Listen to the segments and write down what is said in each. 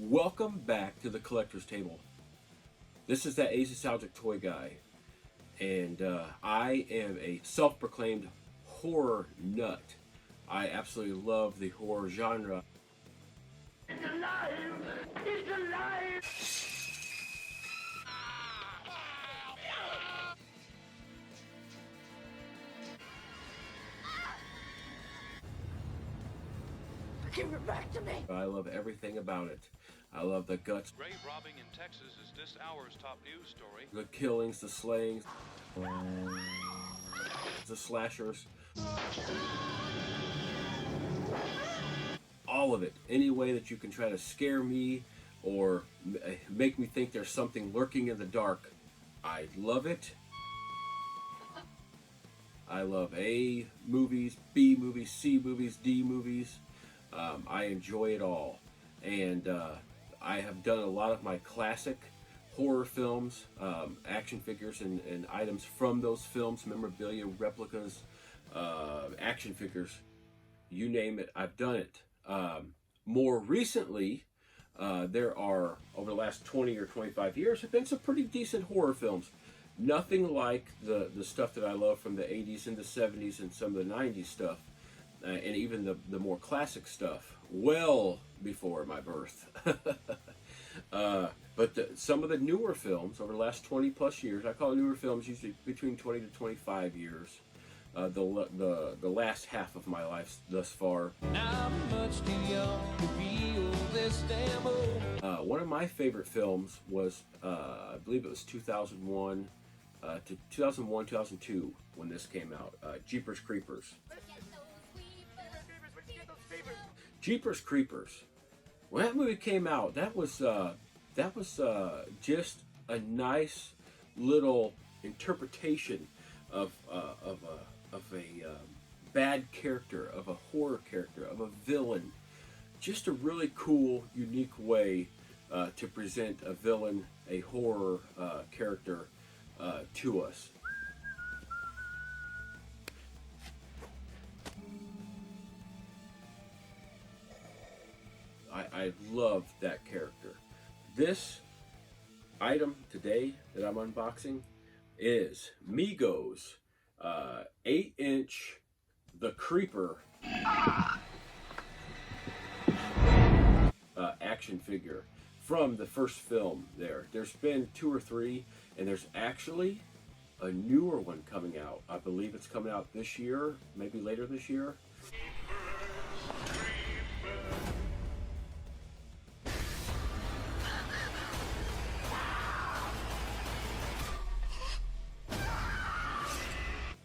Welcome back to the Collector's Table. This is that Ace Nostalgic Toy Guy, and I am a self-proclaimed horror nut. I absolutely love the horror genre. It's alive! It's alive! Give it back to me! I love everything about it. I love the guts, Grave robbing in Texas is this hour's top news story. the killings, the slayings, the slashers. All of it. Any way that you can try to scare me or make me think there's something lurking in the dark. I love it. I love A movies, B movies, C movies, D movies. I enjoy it all. And I have done a lot of my classic horror films, action figures and items from those films, memorabilia, replicas, action figures, you name it, I've done it. More recently, there are, over the last 20 or 25 years, have been some pretty decent horror films. Nothing like the stuff that I love from the 80s and the 70s and some of the 90s stuff, and even the more classic stuff, well before my birth. But some of the newer films over the last 20 plus years, I call it newer films, usually between 20 to 25 years, the last half of my life thus far. I'm much too young to feel this demo. One of my favorite films was, I believe it was 2001 to 2002 when this came out, Jeepers Creepers. Jeepers Creepers. When that movie came out, that was just a nice little interpretation of a bad character, of a horror character, of a villain. Just a really cool, unique way to present a villain, a horror character to us. I love that character. This item today that I'm unboxing is MEGO's 8-inch The Creeper action figure from the first film there. There's been 2 or 3, and there's actually a newer one coming out. I believe it's coming out this year, maybe later this year.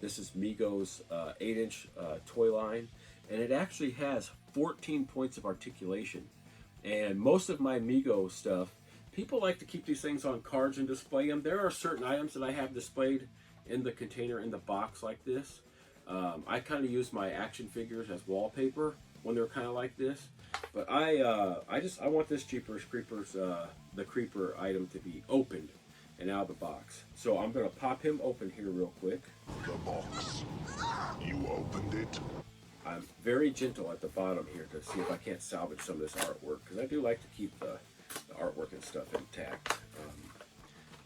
This is MEGO's 8-inch toy line, and it actually has 14 points of articulation. And most of my MEGO stuff, people like to keep these things on cards and display them. There are certain items that I have displayed in the container, in the box like this. I kind of use my action figures as wallpaper when they're kind of like this. But I want this Jeepers Creepers, the Creeper item to be opened and out of the box. So I'm going to pop him open here real quick. The box. You opened it? I'm very gentle at the bottom here to see if I can't salvage some of this artwork, because I do like to keep the artwork and stuff intact.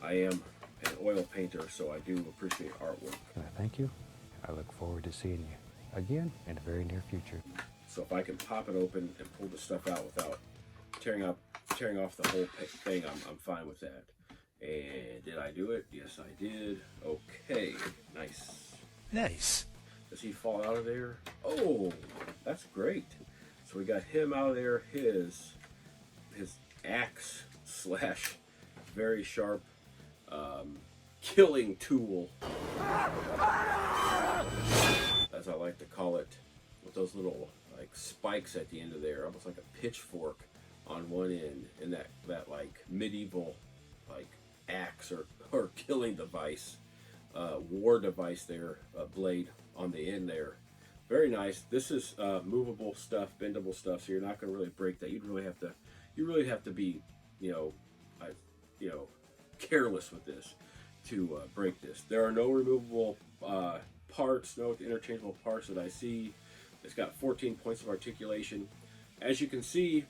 I am an oil painter, so I do appreciate artwork. Can I thank you? I look forward to seeing you again in the very near future. So if I can pop it open and pull the stuff out without tearing off the whole thing, I'm fine with that. And did I do it? Yes, I did. Okay, nice. Nice. Does he fall out of there? Oh, that's great. So we got him out of there. His axe slash very sharp killing tool, as I like to call it, with those little like spikes at the end of there, almost like a pitchfork on one end, and that like medieval like axe or killing device, war device there, blade on the end there. Very nice. This is movable stuff, bendable stuff, so you're not going to really break that. You really have to be, careless with this to break this. There are no removable parts, no interchangeable parts that I see. It's got 14 points of articulation. As you can see,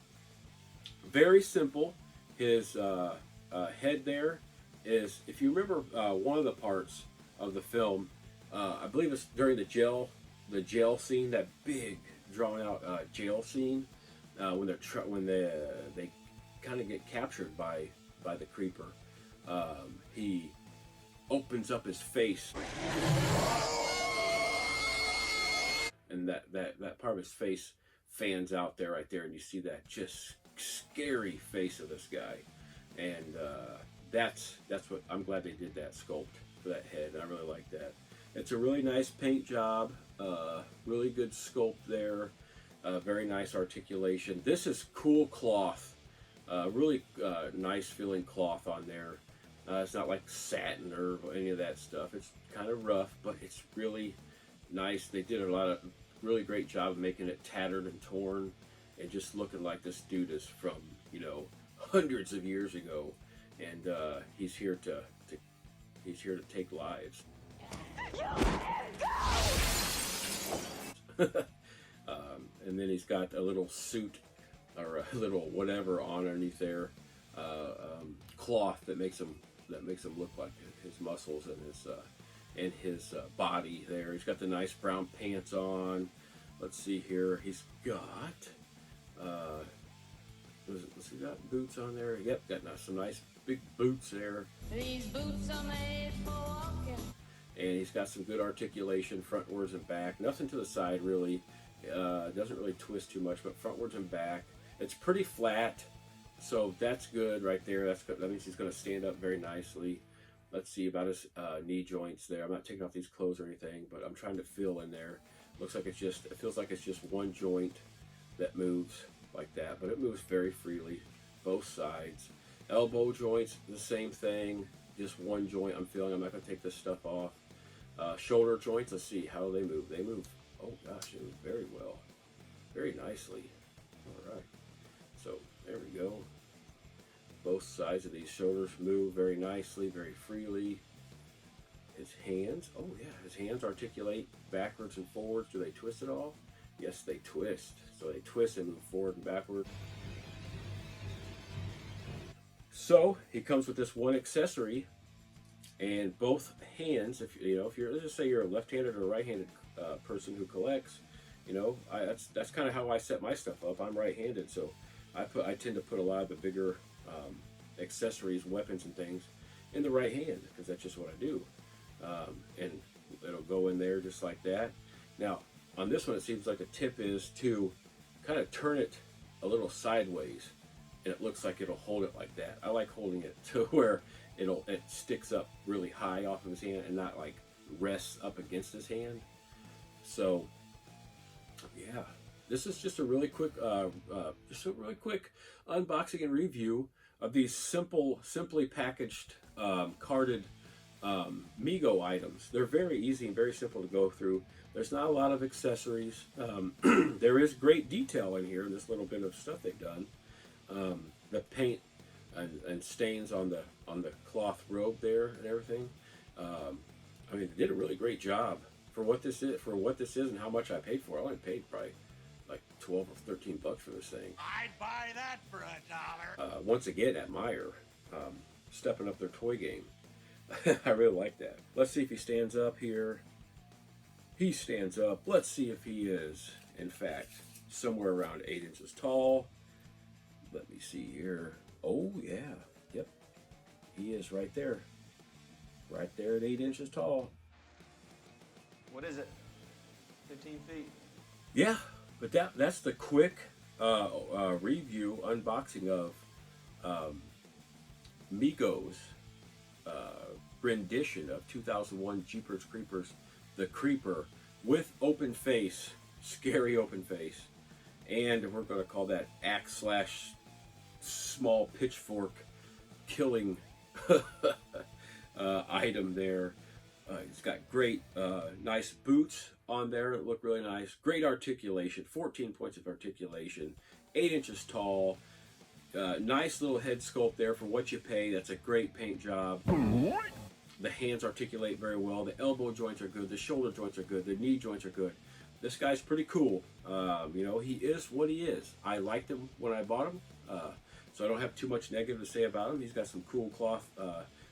Very simple. His head there is, if you remember one of the parts of the film, I believe it's during the jail scene, that big drawn out jail scene, when they kind of get captured by the creeper. He opens up his face, and that part of his face fans out there right there, and you see that just scary face of this guy. And that's what I'm glad they did, that sculpt for that head. I really like that. It's a really nice paint job, really good sculpt there, very nice articulation. This is cool cloth, really nice feeling cloth on there. It's not like satin or any of that stuff. It's kind of rough, but it's really nice. They did a really great job of making it tattered and torn and just looking like this dude is from, you know, hundreds of years ago, and he's here to take lives. And then he's got a little suit or a little whatever on underneath there, cloth that makes him look like his muscles and his body there. He's got the nice brown pants on. Let's see here. He's got he got boots on there? Yep, got some nice big boots there. These boots are made for walking. And he's got some good articulation, frontwards and back. Nothing to the side really. Doesn't really twist too much, but frontwards and back. It's pretty flat, so that's good right there. That's good. That means he's going to stand up very nicely. Let's see about his knee joints there. I'm not taking off these clothes or anything, but I'm trying to feel in there. Looks like it feels like it's just one joint that moves like that, but it moves very freely, both sides. Elbow joints, the same thing, just one joint I'm feeling. I'm not going to take this stuff off. Shoulder joints, let's see, how do they move? They move, oh gosh, they move very well, very nicely. All right, so there we go. Both sides of these shoulders move very nicely, very freely. His hands, oh yeah, his hands articulate backwards and forwards. Do they twist at all? Yes, they twist. So they twist and move forward and backward. So he comes with this one accessory, and both hands. If you're, let's just say you're a left-handed or right-handed person who collects, that's kind of how I set my stuff up. I'm right-handed, so I tend to put a lot of the bigger accessories, weapons, and things in the right hand because that's just what I do, and it'll go in there just like that. Now on this one, it seems like a tip is to kind of turn it a little sideways, and it looks like it'll hold it like that. I like holding it to where it sticks up really high off of his hand and not like rests up against his hand. So yeah, this is just a really quick unboxing and review of these simply packaged carded MEGO items. They're very easy and very simple to go through. There's not a lot of accessories. There is great detail in here, this little bit of stuff they've done. The paint and stains on the cloth robe there and everything. I mean, they did a really great job for what this is and how much I paid for it. I only paid probably like $12 or $13 for this thing. I'd buy that for $1. Once again at Meyer, stepping up their toy game. I really like that. Let's see if he stands up here. He stands up. Let's see if he is, in fact, somewhere around 8 inches tall. Let me see here. Oh, yeah. Yep. He is right there. Right there at 8 inches tall. What is it? 15 feet? Yeah, but that's the quick review, unboxing of MEGO's rendition of 2001 Jeepers Creepers, The Creeper, with open face, scary open face, and we're going to call that axe / small pitchfork killing item there. It's got great, nice boots on there that look really nice. Great articulation, 14 points of articulation, 8 inches tall. Nice little head sculpt there for what you pay. That's a great paint job. The hands articulate very well. The elbow joints are good. The shoulder joints are good. The knee joints are good. this guy's pretty cool. You know, he is what he is. I liked him when I bought him, so I don't have too much negative to say about him. He's got some cool cloth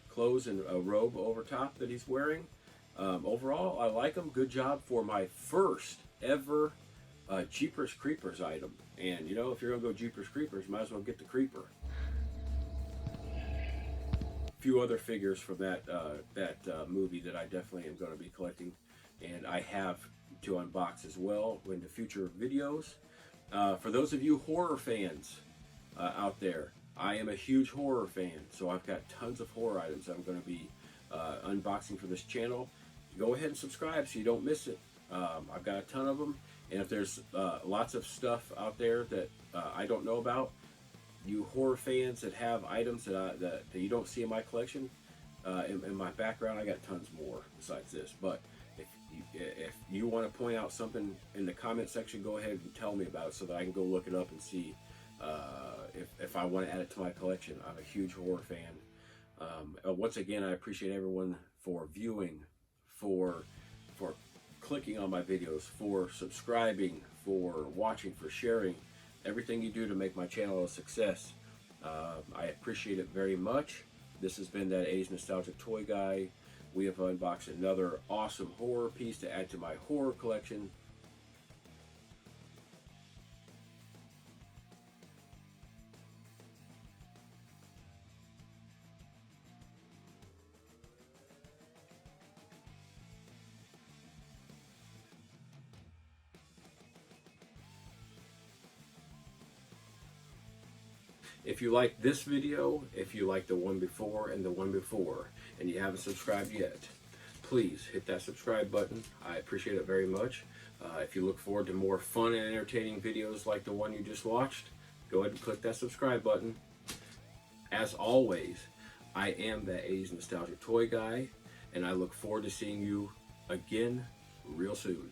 clothes and a robe over top that he's wearing. Overall, I like him. Good job for my first ever Jeepers Creepers item. And you know, if you're gonna go Jeepers Creepers, might as well get the Creeper. A few other figures from that movie that I definitely am going to be collecting, and I have to unbox as well in the future videos. For those of you horror fans out there, I am a huge horror fan, so I've got tons of horror items I'm going to be unboxing for this channel. Go ahead and subscribe so you don't miss it. I've got a ton of them, and if there's lots of stuff out there that I don't know about, you horror fans that have items that you don't see in my collection, in my background, I got tons more besides this. But if you want to point out something in the comment section, go ahead and tell me about it so that I can go look it up and see if I want to add it to my collection. I'm a huge horror fan. Once again, I appreciate everyone for viewing, for clicking on my videos, for subscribing, for watching, for sharing. Everything you do to make my channel a success. I appreciate it very much. This has been that A's Nostalgic Toy Guy. We have unboxed another awesome horror piece to add to my horror collection. If you like this video, if you like the one before and the one before, and you haven't subscribed yet, please hit that subscribe button. I appreciate it very much. If you look forward to more fun and entertaining videos like the one you just watched, go ahead and click that subscribe button. As always, I am the A's Nostalgic Toy Guy, and I look forward to seeing you again real soon.